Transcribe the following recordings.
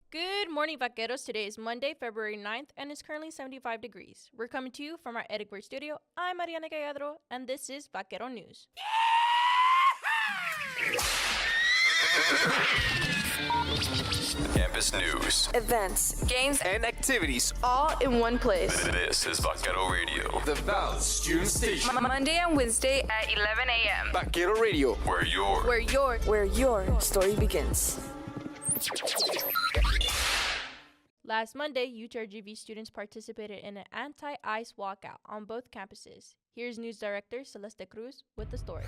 Good morning, Vaqueros. Today is Monday, February 9th, and it's currently 75 degrees. We're coming to you from our Edinburgh studio. I'm Mariana Galladro, and this is Vaquero News. Campus news, Events, games, and activities. all in one place. this is Vaquero Radio, The Valley Student Station. Monday and Wednesday at 11 a.m. Vaquero Radio. where Where your story begins. Last Monday, UTRGV students participated in an anti-ICE walkout on both campuses. Here's News Director Celeste Cruz with the story.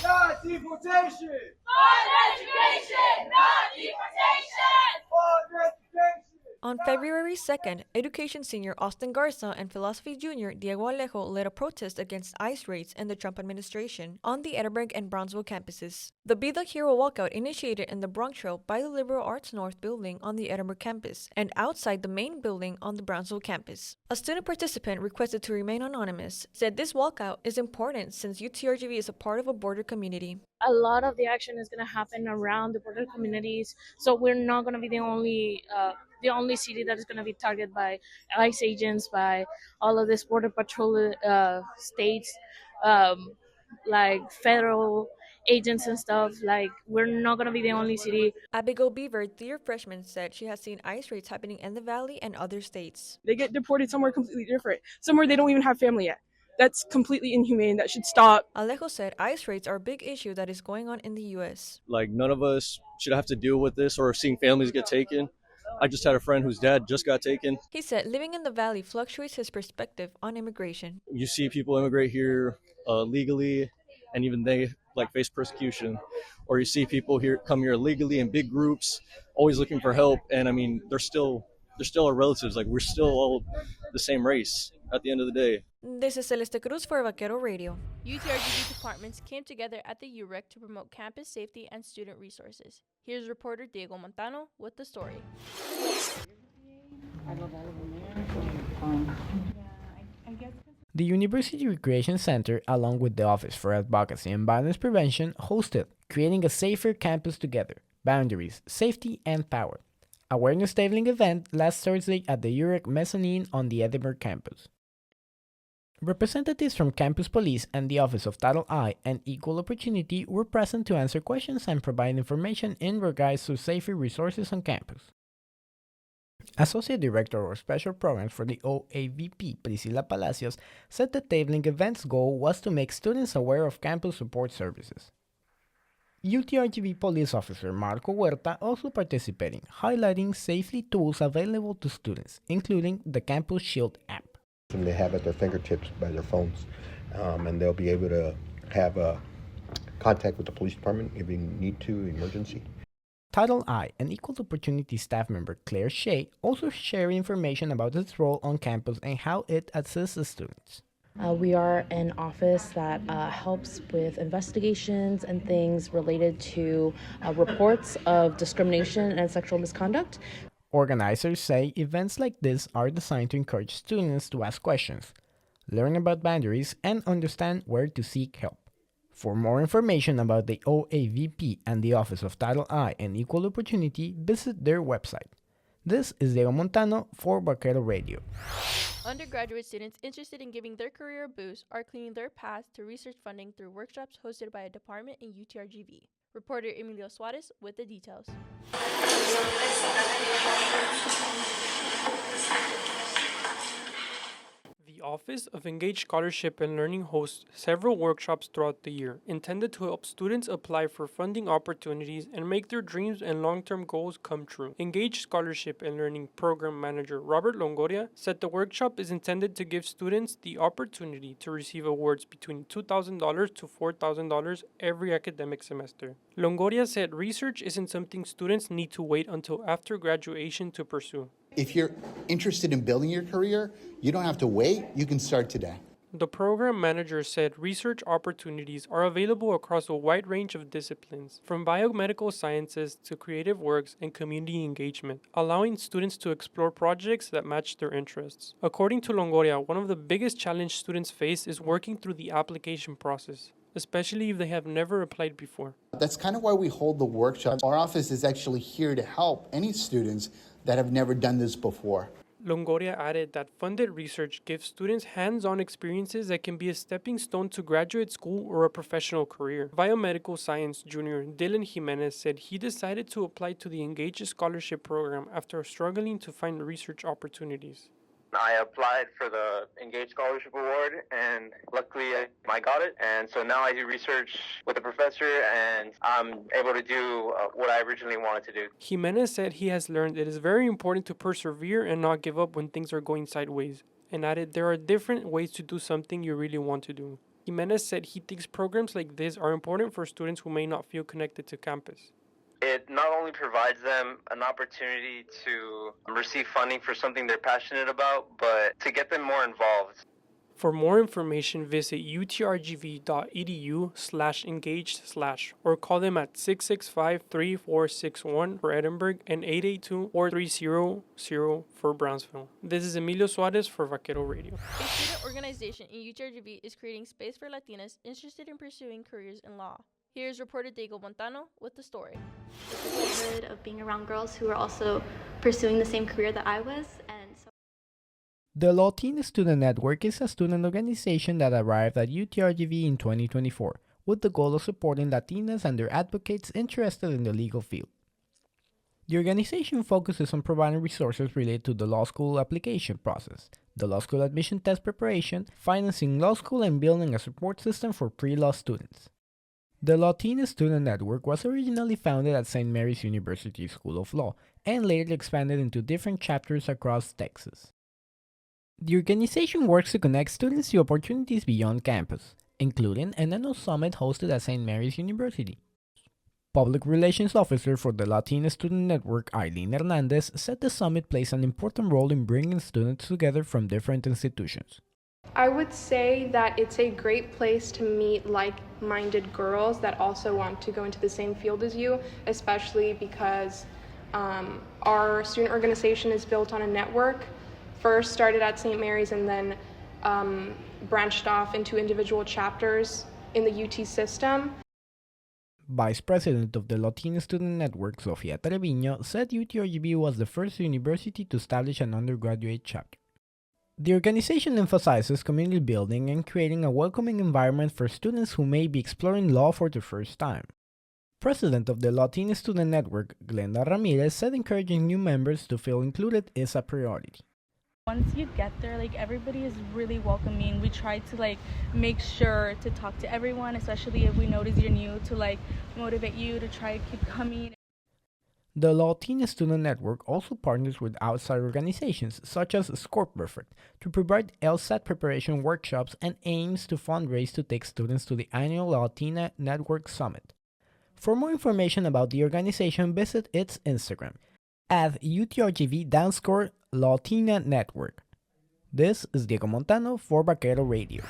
Not deportation! On education, not deportation! On education! On February 2nd, Education Senior Austin Garza and Philosophy Junior Diego Alejo led a protest against ICE raids in the Trump administration on the Edinburgh and Brownsville campuses. The Be the Hero walkout initiated in the Bronx Trail by the Liberal Arts North building on the Edinburgh campus and outside the main building on the Brownsville campus. A student participant requested to remain anonymous, said this walkout is important since UTRGV is a part of a border community. A lot of the action is going to happen around the border communities, so we're not going to be the only city that is going to be targeted by ICE agents, by all of this border patrol states, like federal agents and stuff. Like, we're not going to be the only city. Abigail Beaver, third freshman, said she has seen ICE raids happening in the Valley and other states. They get deported somewhere completely different, somewhere they don't even have family yet. That's completely inhumane. That should stop. Alejo said ICE raids are a big issue that is going on in the U.S. Like, none of us should have to deal with this or seeing families get taken. I just had a friend whose dad just got taken. He said living in the Valley fluctuates his perspective on immigration. You see people immigrate here legally, and even they face persecution. Or you see people here come here illegally in big groups, always looking for help. And I mean, they're still our relatives. Like, we're still all the same race at the end of the day. This is Celeste Cruz for Vaquero Radio. UTRGV departments came together at the UREC to promote campus safety and student resources. Here's reporter Diego Montano with the story. The University Recreation Center, along with the Office for Advocacy and Violence Prevention, hosted Creating a Safer Campus Together, Boundaries, Safety, and Power, awareness tabling event last Thursday at the UREC mezzanine on the Edinburgh campus. Representatives from Campus Police and the Office of Title I and Equal Opportunity were present to answer questions and provide information in regards to safer resources on campus. Associate Director of Special Programs for the OAVP, Priscilla Palacios, said the tabling event's goal was to make students aware of campus support services. UTRGV Police Officer Marco Huerta also participating, highlighting safety tools available to students, including the Campus Shield app. And they have at their fingertips by their phones, and they'll be able to have contact with the police department if they need to, emergency. Title I and Equal Opportunity staff member Claire Shea also shared information about its role on campus and how it assists the students. We are an office that helps with investigations and things related to reports of discrimination and sexual misconduct. Organizers say events like this are designed to encourage students to ask questions, learn about boundaries, and understand where to seek help. For more information about the OAVP and the Office of Title I and Equal Opportunity, visit their website. This is Diego Montano for Vaquero Radio. Undergraduate students interested in giving their career a boost are cleaning their path to research funding through workshops hosted by a department in UTRGV. Reporter Emilio Suarez with the details. The Office of Engaged Scholarship and Learning hosts several workshops throughout the year intended to help students apply for funding opportunities and make their dreams and long-term goals come true. Engaged Scholarship and Learning Program Manager Robert Longoria said the workshop is intended to give students the opportunity to receive awards between $2,000 to $4,000 every academic semester. Longoria said research isn't something students need to wait until after graduation to pursue. If you're interested in building your career, you don't have to wait. You can start today. The program manager said research opportunities are available across a wide range of disciplines, from biomedical sciences to creative works and community engagement, allowing students to explore projects that match their interests. According to Longoria, one of the biggest challenges students face is working through the application process, especially if they have never applied before. That's kind of why we hold the workshop. Our office is actually here to help any students that have never done this before. Longoria added that funded research gives students hands-on experiences that can be a stepping stone to graduate school or a professional career. Biomedical science junior Dylan Jimenez said he decided to apply to the Engage Scholarship Program after struggling to find research opportunities. I applied for the Engage Scholarship Award, and luckily I got it. And so now I do research with a professor, and I'm able to do what I originally wanted to do. Jimenez said he has learned it is very important to persevere and not give up when things are going sideways, and added there are different ways to do something you really want to do. Jimenez said he thinks programs like this are important for students who may not feel connected to campus. It not only provides them an opportunity to receive funding for something they're passionate about, but to get them more involved. For more information, visit utrgv.edu/engaged/ or call them at 665-3461 for Edinburgh and 882-4300 for Brownsville. This is Emilio Suarez for Vaquero Radio. A student organization in UTRGV is creating space for Latinas interested in pursuing careers in law. Here's reporter Diego Montano with the story. It's good of being around girls who are also pursuing the same career that I was, and so. The Latina Student Network is a student organization that arrived at UTRGV in 2024 with the goal of supporting Latinas and their advocates interested in the legal field. The organization focuses on providing resources related to the law school application process, the law school admission test preparation, financing law school, and building a support system for pre-law students. The Latina Student Network was originally founded at St. Mary's University School of Law and later expanded into different chapters across Texas. The organization works to connect students to opportunities beyond campus, including an annual summit hosted at St. Mary's University. Public Relations Officer for the Latina Student Network, Eileen Hernandez, said the summit plays an important role in bringing students together from different institutions. I would say that it's a great place to meet like-minded girls that also want to go into the same field as you, especially because our student organization is built on a network. First started at St. Mary's and then branched off into individual chapters in the UT system. Vice President of the Latina Student Network, Sofia Treviño, said UTRGV was the first university to establish an undergraduate chapter. The organization emphasizes community building and creating a welcoming environment for students who may be exploring law for the first time. President of the Latina Student Network, Glenda Ramirez, said encouraging new members to feel included is a priority. Once you get there, everybody is really welcoming. We try to make sure to talk to everyone, especially if we notice you're new, to motivate you to try to keep coming. The Latina Student Network also partners with outside organizations such as Score Perfect to provide LSAT preparation workshops and aims to fundraise to take students to the annual Latina Network Summit. For more information about the organization, visit its Instagram at UTRGV_Latina Network. This is Diego Montano for Vaquero Radio.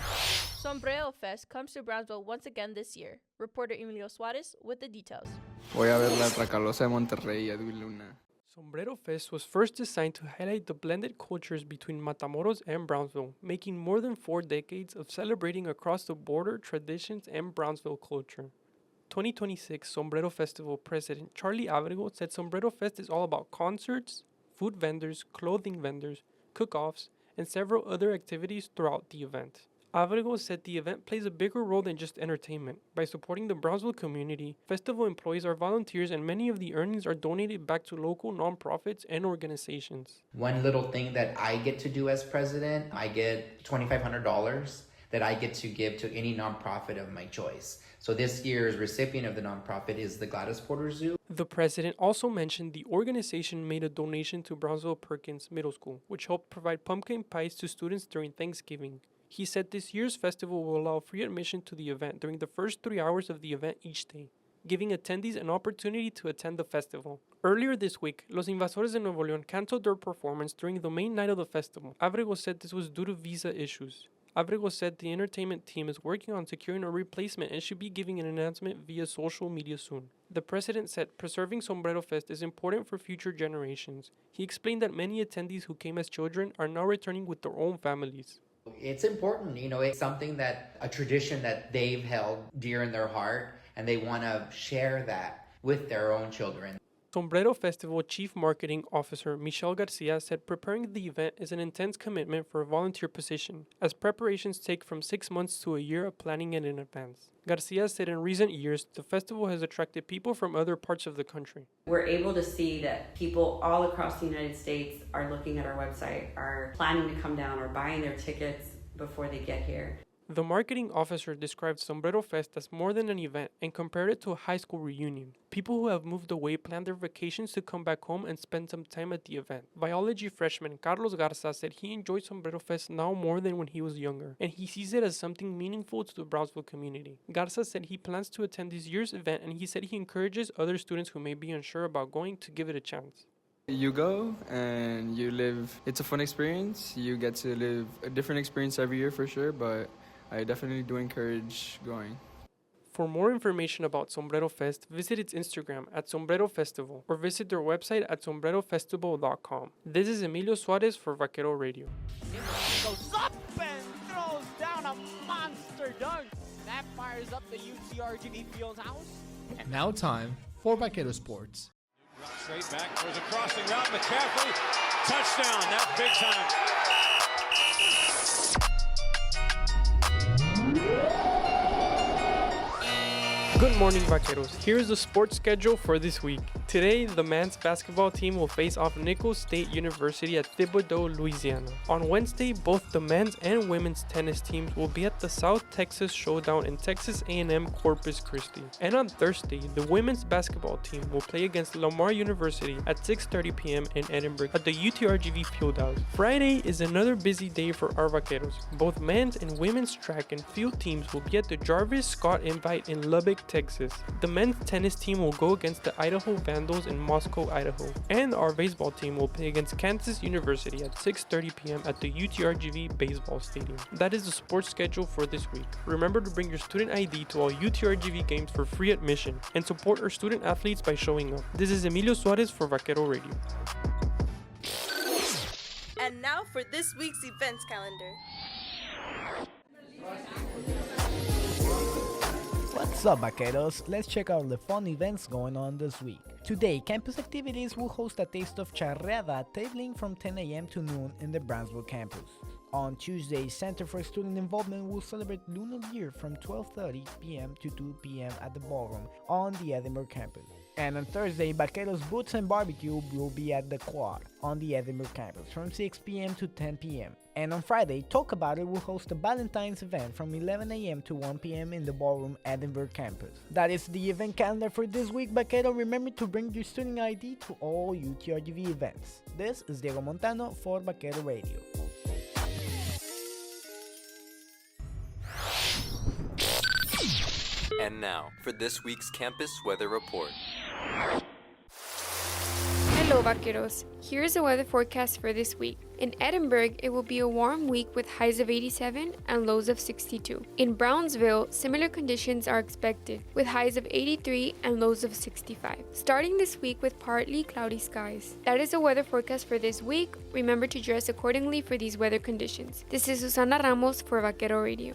Sombrero Fest comes to Brownsville once again this year. Reporter Emilio Suarez with the details. Voy a ver la Tracalosa de Monterrey y Edwin Luna. Sombrero Fest was first designed to highlight the blended cultures between Matamoros and Brownsville, making more than 4 decades of celebrating across the border traditions and Brownsville culture. 2026 Sombrero Festival President Charlie Abrego said Sombrero Fest is all about concerts, food vendors, clothing vendors, cook-offs, and several other activities throughout the event. Abrego said the event plays a bigger role than just entertainment. By supporting the Brownsville community, festival employees are volunteers and many of the earnings are donated back to local nonprofits and organizations. One little thing that I get to do as president, I get $2,500 that I get to give to any nonprofit of my choice. So this year's recipient of the nonprofit is the Gladys Porter Zoo. The president also mentioned the organization made a donation to Brownsville Perkins Middle School, which helped provide pumpkin pies to students during Thanksgiving. He said this year's festival will allow free admission to the event during the first 3 hours of the event each day, giving attendees an opportunity to attend the festival. Earlier this week, Los Invasores de Nuevo León canceled their performance during the main night of the festival. Abrego said this was due to visa issues. Abrego said the entertainment team is working on securing a replacement and should be giving an announcement via social media soon. The president said preserving Sombrero Fest is important for future generations. He explained that many attendees who came as children are now returning with their own families. It's important, it's something a tradition that they've held dear in their heart, and they want to share that with their own children. Sombrero Festival Chief Marketing Officer Michelle Garcia said preparing the event is an intense commitment for a volunteer position, as preparations take from 6 months to a year of planning it in advance. Garcia said in recent years, the festival has attracted people from other parts of the country. We're able to see that people all across the United States are looking at our website, are planning to come down or buying their tickets before they get here. The marketing officer described Sombrero Fest as more than an event and compared it to a high school reunion. People who have moved away plan their vacations to come back home and spend some time at the event. Biology freshman Carlos Garza said he enjoys Sombrero Fest now more than when he was younger, and he sees it as something meaningful to the Brownsville community. Garza said he plans to attend this year's event, and he said he encourages other students who may be unsure about going to give it a chance. You go and you live, it's a fun experience. You get to live a different experience every year for sure, but I definitely do encourage going. For more information about Sombrero Fest, visit its Instagram at Sombrero Festival or visit their website at sombrerofestival.com. This is Emilio Suarez for Vaquero Radio. Goes up and throws down a monster dunk. That fires up the UTRGV Fieldhouse. Now time for Vaquero Sports. Straight back, there's a crossing route, McCaffrey, touchdown, that's big time. Good morning, Vaqueros. Here's the sports schedule for this week. Today, the men's basketball team will face off Nicholls State University at Thibodaux, Louisiana. On Wednesday, both the men's and women's tennis teams will be at the South Texas Showdown in Texas A&M Corpus Christi. And on Thursday, the women's basketball team will play against Lamar University at 6:30 p.m. in Edinburgh at the UTRGV Fieldhouse. Friday is another busy day for our Vaqueros. Both men's and women's track and field teams will be at the Jarvis Scott Invite in Lubbock, Texas. The men's tennis team will go against the Idaho Vandals in Moscow, Idaho. And our baseball team will play against Kansas University at 6:30 p.m. at the UTRGV Baseball Stadium. That is the sports schedule for this week. Remember to bring your student ID to all UTRGV games for free admission and support our student athletes by showing up. This is Emilio Suarez for Vaquero Radio. And now for this week's events calendar. What's up, Vaqueros? Let's check out the fun events going on this week. Today, campus activities will host a taste of charreada tabling from 10 a.m. to noon in the Brownsville campus. On Tuesday, Center for Student Involvement will celebrate Lunar Year from 12:30 p.m. to 2 p.m. at the ballroom on the Edinburgh campus. And on Thursday, Vaqueros Boots and Barbecue will be at the Quad on the Edinburgh campus from 6 p.m. to 10 p.m. And on Friday, Talk About It will host a Valentine's event from 11 a.m. to 1 p.m. in the ballroom Edinburgh campus. That is the event calendar for this week, Vaquero. Remember to bring your student ID to all UTRGV events. This is Diego Montano for Vaquero Radio. And now, for this week's campus weather report. Hello, Vaqueros. Here's the weather forecast for this week. In Edinburgh, it will be a warm week with highs of 87 and lows of 62. In Brownsville, similar conditions are expected, with highs of 83 and lows of 65. Starting this week with partly cloudy skies. That is the weather forecast for this week. Remember to dress accordingly for these weather conditions. This is Susana Ramos for Vaquero Radio.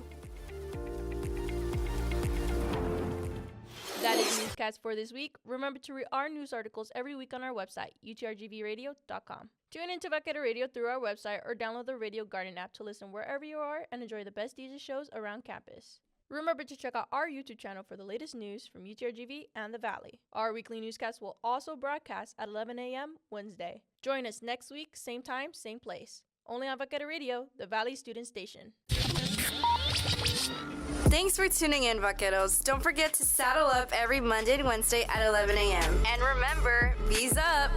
That is Newscast for this week. Remember to read our news articles every week on our website, utrgvradio.com. Tune into Vaquero Radio through our website or download the Radio Garden app to listen wherever you are and enjoy the best DJ shows around campus. Remember to check out our YouTube channel for the latest news from UTRGV and the Valley. Our weekly newscast will also broadcast at 11 a.m. Wednesday. Join us next week, same time, same place. Only on Vaquero Radio, the Valley student station. Thanks for tuning in, Vaqueros. Don't forget to saddle up every Monday and Wednesday at 11 a.m. And remember, V's up!